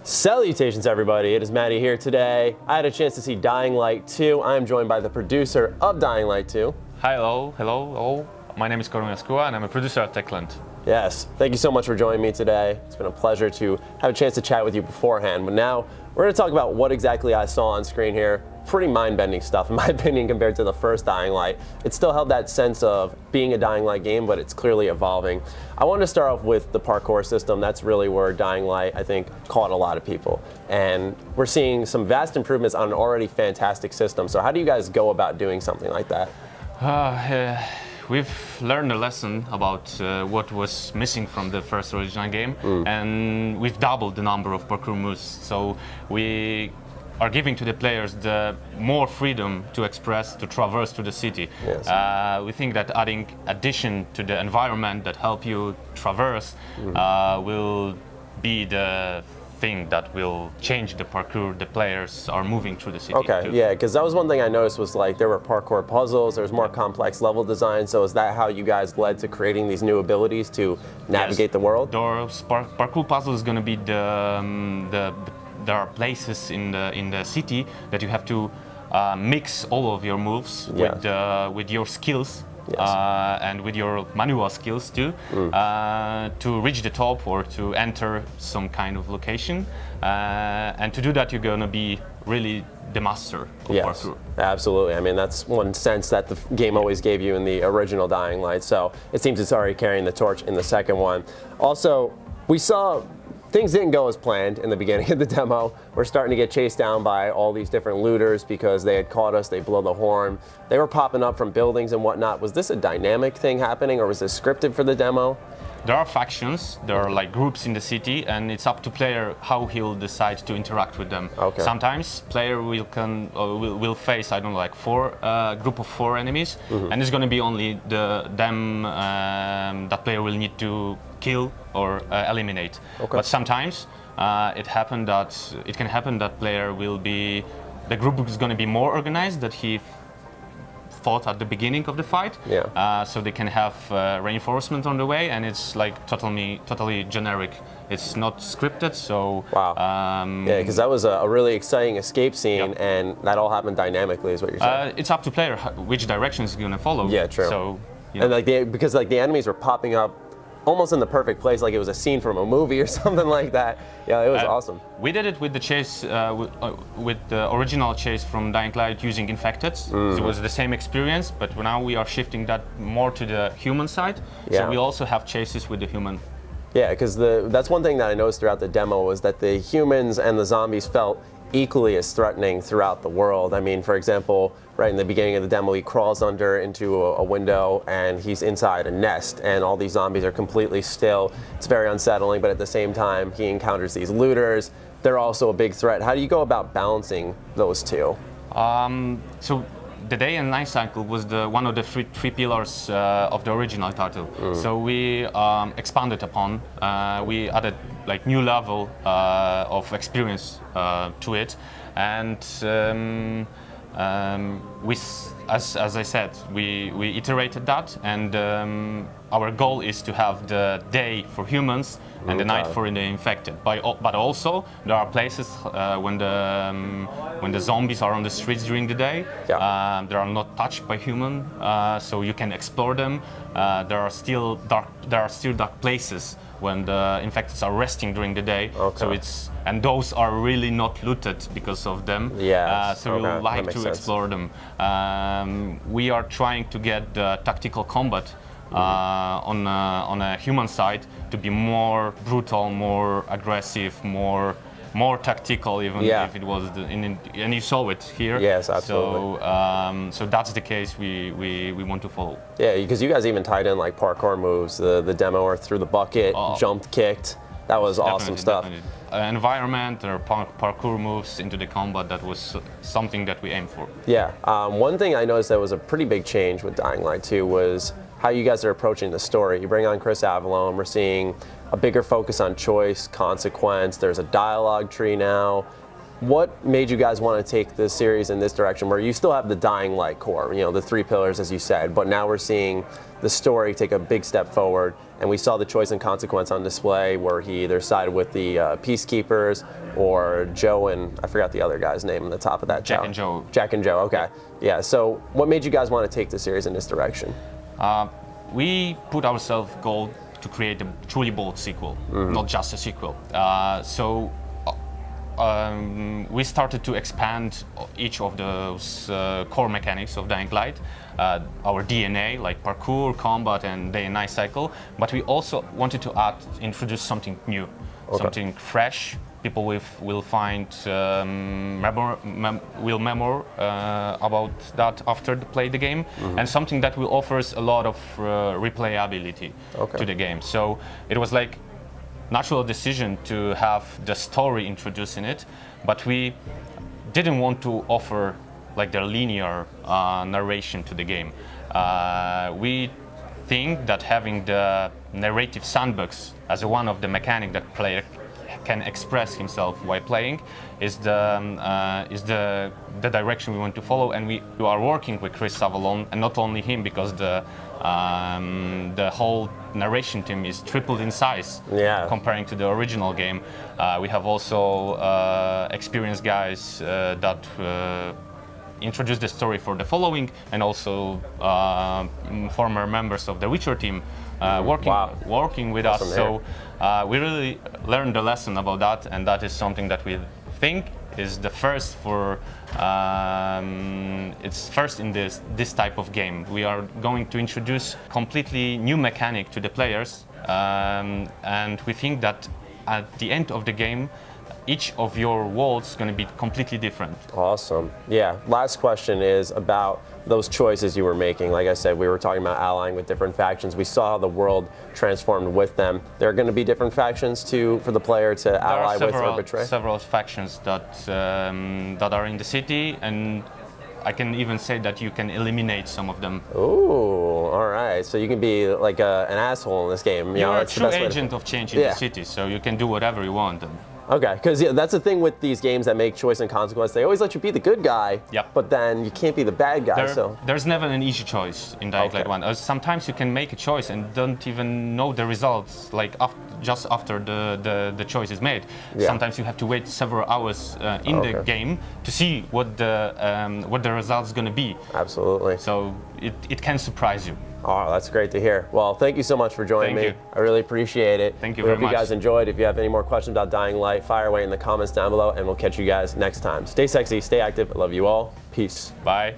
Salutations everybody, it is Matty here today. I had a chance to see Dying Light 2. I am joined by the producer of Dying Light 2. Hi, hello all. My name is Karolina Skua and I'm a producer at Techland. Yes, thank you so much for joining me today. It's been a pleasure to have a chance to chat with you beforehand. But now we're going to talk about what exactly I saw on screen here. Pretty mind-bending stuff in my opinion compared to the first Dying Light. It still held that sense of being a Dying Light game, but it's clearly evolving. I wanted to start off with the parkour system. That's really where Dying Light, I think, caught a lot of people. And we're seeing some vast improvements on an already fantastic system. So how do you guys go about doing something like that? We've learned a lesson about what was missing from the first original game, and we've doubled the number of parkour moves. So we are giving to the players the more freedom to express, to traverse to the city. Yes. We think that adding addition to the environment that help you traverse will be the thing that will change the parkour the players are moving through the city. Okay, too. yeah, because that was one thing I noticed was like there were parkour puzzles, there was more complex level design. So is that how you guys led to creating these new abilities to navigate the world? Those parkour puzzle is going to be there are places in the city that you have to mix all of your moves with your skills. Yes. And with your manual skills too, to reach the top or to enter some kind of location. And to do that, you're going to be really the master of parkour. Absolutely. I mean, that's one sense that the game always gave you in the original Dying Light. So it seems it's already carrying the torch in the second one. Also, we saw things didn't go as planned in the beginning of the demo. We're starting to get chased down by all these different looters because they had caught us, they blow the horn. They were popping up from buildings and whatnot. Was this a dynamic thing happening or was this scripted for the demo? There are factions, there are like groups in the city, and it's up to player how he'll decide to interact with them. Okay. Sometimes player will face, I don't know, like group of 4 enemies, and it's going to be only them that player will need to kill or eliminate. Okay. But sometimes it can happen that player will be, the group is going to be more organized, that he fought at the beginning of the fight, so they can have reinforcement on the way, and it's like totally generic. It's not scripted, so wow. Yeah, because that was a really exciting escape scene, and that all happened dynamically, is what you're saying. It's up to player which direction is going to follow. Yeah, true. So, and like because like the enemies were popping up almost in the perfect place, like it was a scene from a movie or something like that. Yeah, it was awesome. We did it with the chase, with the original chase from Dying Light using infected. So it was the same experience, but now we are shifting that more to the human side. Yeah. So we also have chases with the human. Yeah, because that's one thing that I noticed throughout the demo was that the humans and the zombies felt equally as threatening throughout the world. I mean, for example, right in the beginning of the demo, he crawls into a window and he's inside a nest and all these zombies are completely still. It's very unsettling, but at the same time, he encounters these looters. They're also a big threat. How do you go about balancing those two? So the day and night cycle was one of the three pillars of the original title. So we expanded upon, we added like new level of experience to it, and as I said, we iterated that, and our goal is to have the day for humans and the night for the infected. But also there are places when the zombies are on the streets during the day, they are not touched by human, so you can explore them. There are still dark places when the infected are resting during the day. So and those are really not looted because of them. So we like to explore them. We are trying to get the tactical combat on a human side to be more brutal, more aggressive, more tactical, even if it was and you saw it here. Yes, absolutely. So that's the case we want to follow. Yeah, because you guys even tied in like parkour moves, the demo or through the bucket, jumped, kicked. That was awesome stuff. Definitely. Environment or parkour moves into the combat, that was something that we aimed for. Yeah, one thing I noticed that was a pretty big change with Dying Light 2 was how you guys are approaching the story. You bring on Chris Avallone, we're seeing a bigger focus on choice, consequence, there's a dialogue tree now. what made you guys want to take this series in this direction where you still have the Dying Light core, you know, the 3 pillars as you said, but now we're seeing the story take a big step forward, and we saw the choice and consequence on display where he either sided with the Peacekeepers or Joe and I forgot the other guy's name on the top of that Jack tower. and Joe. Jack and Joe, okay. Yeah, so what made you guys want to take the series in this direction? We put ourselves goal to create a truly bold sequel, not just a sequel. We started to expand each of those core mechanics of Dying Light, our DNA, like parkour, combat, and day and night cycle. But we also wanted to introduce something new, something fresh. People will find will memor about that after they play the game, and something that will offers a lot of replayability to the game. So it was like natural decision to have the story introduced in it, but we didn't want to offer like the linear narration to the game. We think that having the narrative sandbox as one of the mechanic that player can express himself while playing is the direction we want to follow, and we are working with Chris Savalon, and not only him, because the whole narration team is tripled in size comparing to the original game. We have also experienced guys that introduced the story for the following, and also former members of the Witcher team working with us. So we really learned the lesson about that, and that is something that we think is the first for it's first in this type of game. We are going to introduce completely new mechanic to the players, and we think that at the end of the game each of your worlds is going to be completely different. Awesome. Yeah, last question is about those choices you were making. Like I said, we were talking about allying with different factions. We saw how the world transformed with them. There are going to be different factions for the player to ally with or betray? Several factions that are in the city, and I can even say that you can eliminate some of them. Ooh, all right. So you can be like an asshole in this game. You're a true agent of change in the city, so you can do whatever you want. Okay, because that's the thing with these games that make choice and consequence. They always let you be the good guy, but then you can't be the bad guy. There's never an easy choice in Dying Light 1. Sometimes you can make a choice and don't even know the results, like just after the choice is made. Sometimes you have to wait several hours in the game to see what the results is going to be. Absolutely. So it can surprise you. Oh, that's great to hear. Well, thank you so much for joining me. I really appreciate it. Thank you very much. Hope you guys enjoyed. If you have any more questions about Dying Light, fire away in the comments down below, and we'll catch you guys next time. Stay sexy, stay active. I love you all. Peace. Bye.